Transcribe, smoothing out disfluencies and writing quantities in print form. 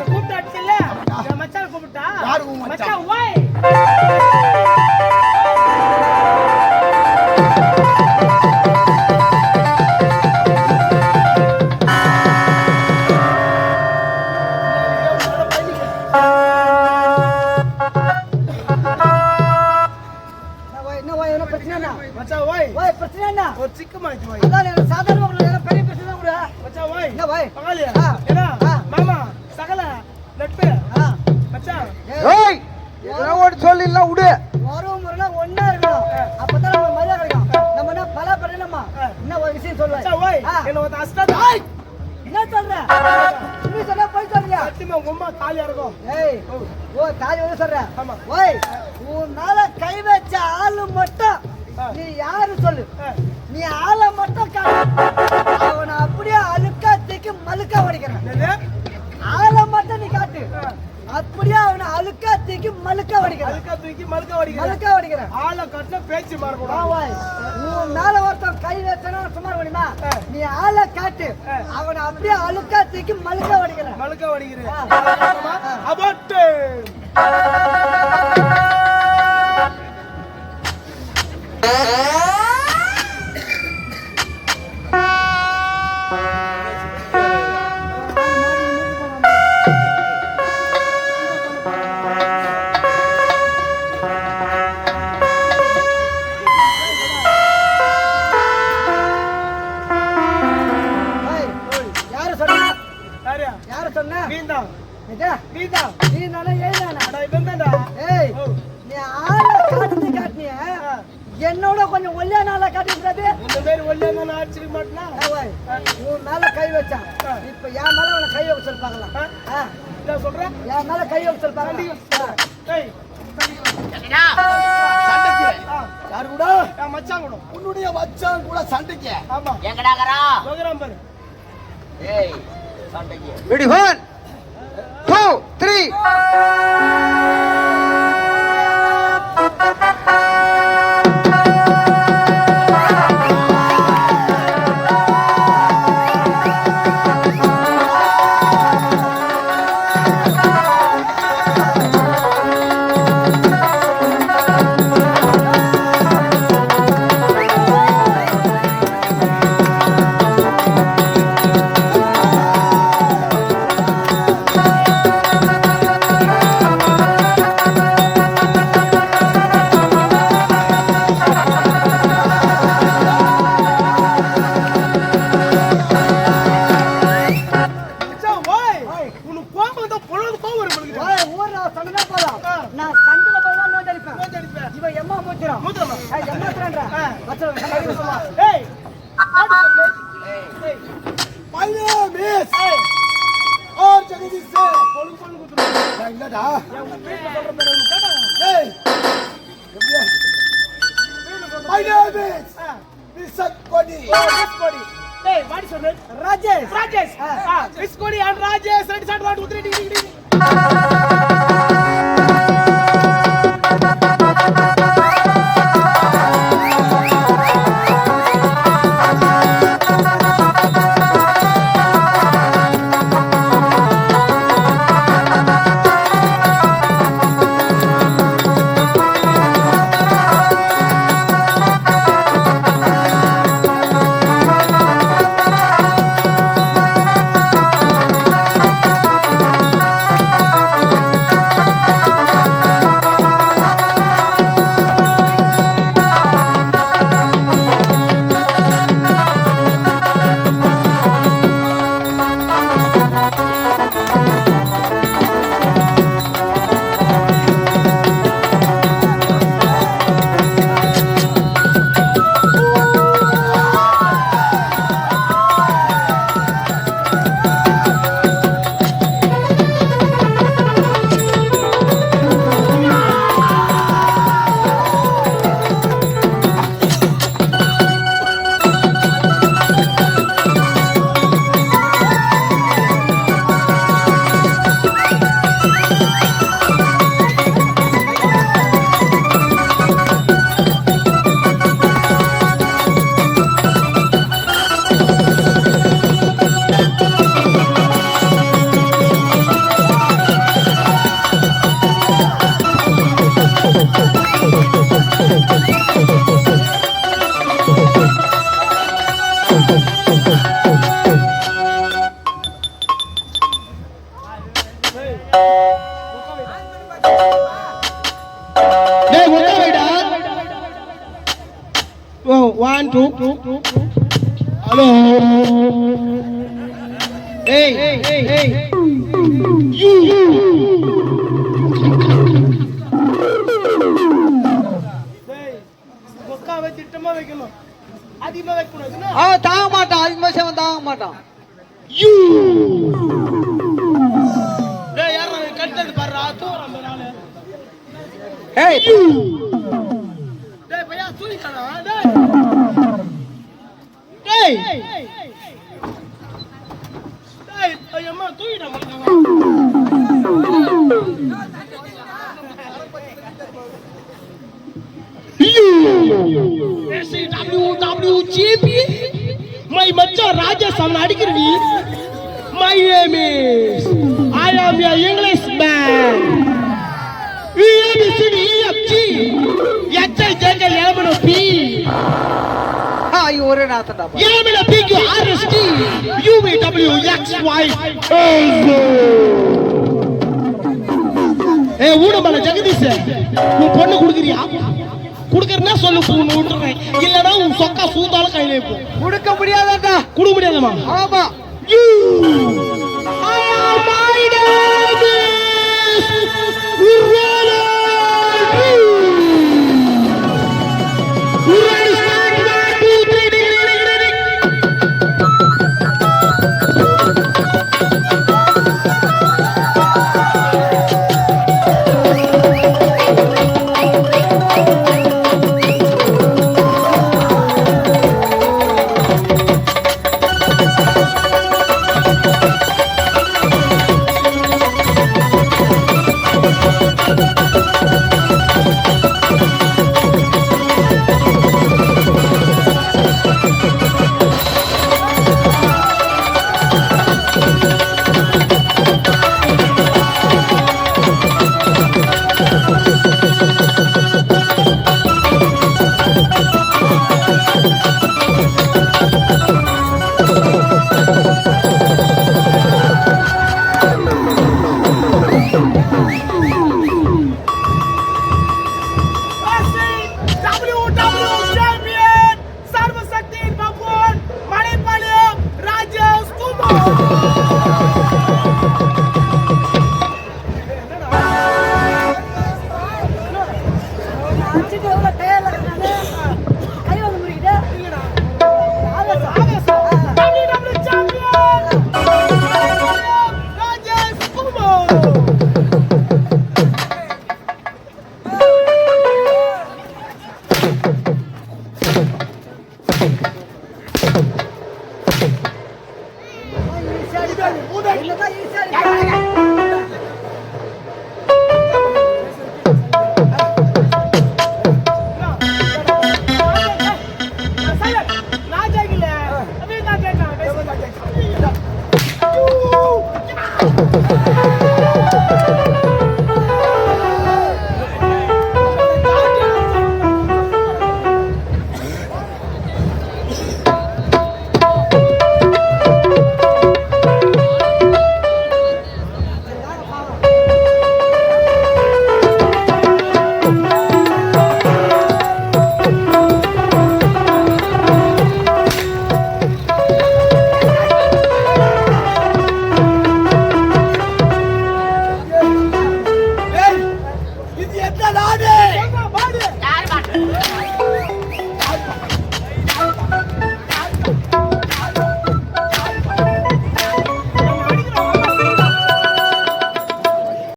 கூப்பிட்டாச்சுல்ல மச்சான் கூப்பிட்டா யாரு மச்சான் ஓய் மச்சான் ஓய் ஓய் பிரச்சனை என்ன ஒரு சிக்க மாத்தி ஓய் அதான் சாதாரண பெரிய பிரச்சனை கூட மச்சான் ஓய் என்ன ஓய் பகாலியா ஏனா மாமா சகல நட்பு மச்சான் ஏய் எதனா ஒரு சொல்லிலாம் விடு வரும் முறைனா ஒண்ணா இருக்கணும் அப்பதான் நம்ம மரியாதை கிடைக்கும் நம்ம என்ன பல பண்ணணுமா என்ன ஒரு விஷயம் சொல்லுவேன் மச்சான் ஓய் என்ன ஒரு அஸ்டாத ஓய் என்ன சொல்ற நீ சொன்னா போய் சொல்றியா சத்தியமா உங்க அம்மா காலியா இருக்கும் ஏய் ஓ காலி வந்து சொல்ற ஆமா ஓய் உன்னால கை வச்ச ஆளு மட்டும் நீ யாரு சொல்லு நீ ஆளை மட்டும் காட்டு அவனை அப்படியே அழுக்கா தூக்கி மழுக்கா வடிக்கிறேன் ஆளை மட்டும் நீ காட்டு அப்படியே அவனை அழுக்கா தூக்கி மழுக்கா வடிக்கிறேன் ஆளை கட்டின பேச்சு மாறக்கூடாது உன் மேல ஒருத்தன் கை வச்சனா சுமார் முடியுமா நீ ஆளை காட்டு அவனை அப்படியே அழுக்கா தூக்கி மழுக்கா வடிக்கிறேன் அபட்டு என்னோட கொஞ்சம் ஒல்லியா நாளா காட்டிருக்காது இந்த மாதிரி ஒல்லியா நான் அடிச்சிக்க மாட்டேனா உன் மேல கை வச்சான் இப்ப என் மேல அவனை கை வைக்க சொல்லுப்பாங்களாம் என்ன சொல்றேன் என் மேல கை வைக்க சொல்லுப்பாங்க யாரு கூட மச்சான் கூட உன்னுடைய மச்சான் கூட சண்டைக்கு ஆமா எங்கடாகறா லோகராம் பாரு ஏய் சண்டைக்கு ready 1 2 3 Rajesh. Viscodi and Rajesh. Ready, start, 1, 2, 3, hello ஏய் பொக்காவை திட்டமா வைக்கணும், அதிகமா வைக்கக்கூடாதுன்னா அவன் தாங்க மாட்டான், அதிகமா சேவன் தாங்க மாட்டான். டேய் யாரா கட்டது பாருடா தூரம் அந்த நாளே. ஏய் டேய் பையா தூக்கிட்டானா டேய் டேய் ஐயம்மா தூக்கிட்டா மச்சான். SWWGP my மச்சான் Rajesh அடிக்கிறீ. My name is I am your English man. EABCDEFG HIJKLMNOP ஐயோ ஒரே நாத்தண்டா. LMNOPQRST UVWXY. ஏ ஊடமல ஜெகதீஷ் உன் பொண்ணு குடுக்குறியா? குடுக்கறனா சொல்லு பொண்ணு விட்டுறேன், இல்லனா உன் சொக்கா சூதால கையில போ. கொடுக்க முடியாதாண்டா. குடுக்க முடியாதமா? ஆமா. I am my name is Urala. Urala start 1 2 3 Raja